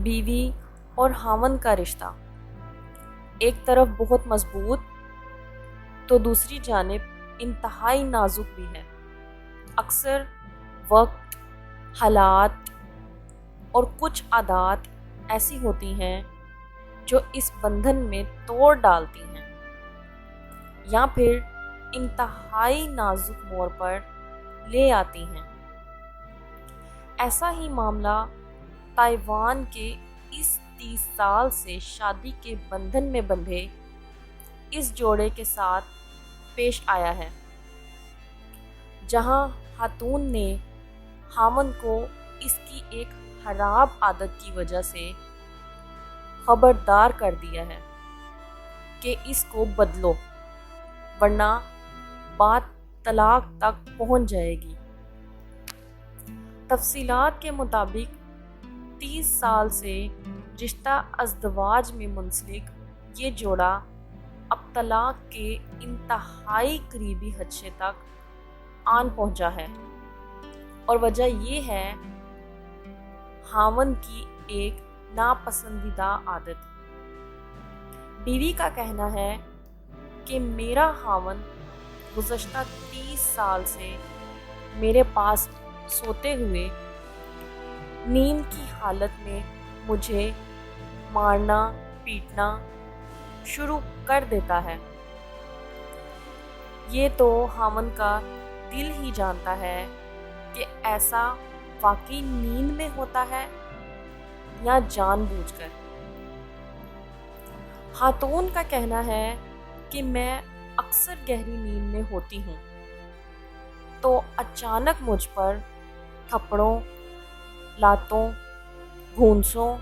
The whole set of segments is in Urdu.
بیوی اور خاوند کا رشتہ ایک طرف بہت مضبوط تو دوسری جانب انتہائی نازک بھی ہے۔ اکثر وقت، حالات اور کچھ عادات ایسی ہوتی ہیں جو اس بندھن میں توڑ ڈالتی ہیں یا پھر انتہائی نازک موڑ پر لے آتی ہیں۔ ایسا ہی معاملہ تائیوان کے اس 30 سال سے شادی کے بندھن میں بندھے اس جوڑے کے ساتھ پیش آیا ہے، جہاں خاتون نے خاوند کو اس کی ایک خراب عادت کی وجہ سے خبردار کر دیا ہے کہ اس کو بدلو ورنہ بات طلاق تک پہنچ جائے گی۔ تفصیلات کے مطابق 30 سال سے رشتہ ازدواج میں منسلک یہ جوڑا اب طلاق کے انتہائی قریبی خدشے تک آن پہنچا ہے، اور وجہ یہ ہے خاوند کی ایک ناپسندیدہ عادت۔ بیوی کا کہنا ہے کہ میرا خاوند گزشتہ 30 سال سے میرے پاس سوتے ہوئے نیند کی حالت میں مجھے مارنا پیٹنا شروع کر دیتا ہے۔ یہ تو خاوند کا دل ہی جانتا ہے کہ ایسا واقعی نیند میں ہوتا ہے یا جان بوجھ کر۔ خاتون کا کہنا ہے کہ میں اکثر گہری نیند میں ہوتی ہوں تو اچانک مجھ پر تھپڑوں، لاتوں، گھونسوں،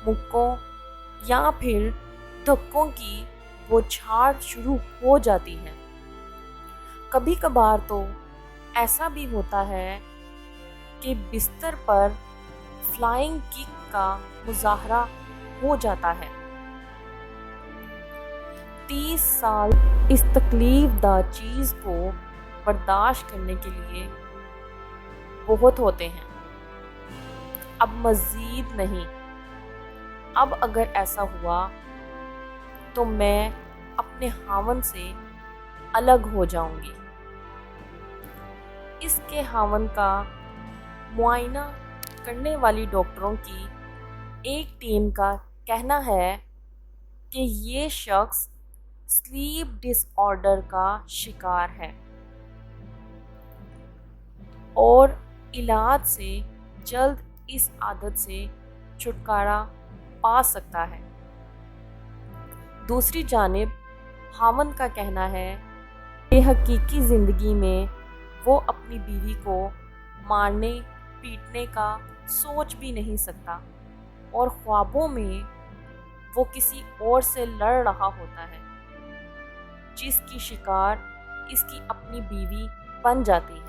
مکوں یا پھر دھکوں کی بوچھاڑ شروع ہو جاتی ہے۔ کبھی کبھار تو ایسا بھی ہوتا ہے کہ بستر پر فلائنگ کک کا مظاہرہ ہو جاتا ہے۔ 30 سال اس تکلیف دہ چیز کو برداشت کرنے کے لیے بہت ہوتے ہیں۔ اب مزید نہیں۔ اب اگر ایسا ہوا تو میں اپنے خاوند سے الگ ہو جاؤں گی۔ اس کے خاوند کا معائنہ کرنے والی ڈاکٹروں کی ایک ٹیم کا کہنا ہے کہ یہ شخص سلیپ ڈس آرڈر کا شکار ہے اور علاج سے جلد اس عادت سے چھٹکارا پا سکتا ہے۔ دوسری جانب خاوند کا کہنا ہے کہ حقیقی زندگی میں وہ اپنی بیوی کو مارنے پیٹنے کا سوچ بھی نہیں سکتا اور خوابوں میں وہ کسی اور سے لڑ رہا ہوتا ہے جس کی شکار اس کی اپنی بیوی بن جاتی ہے۔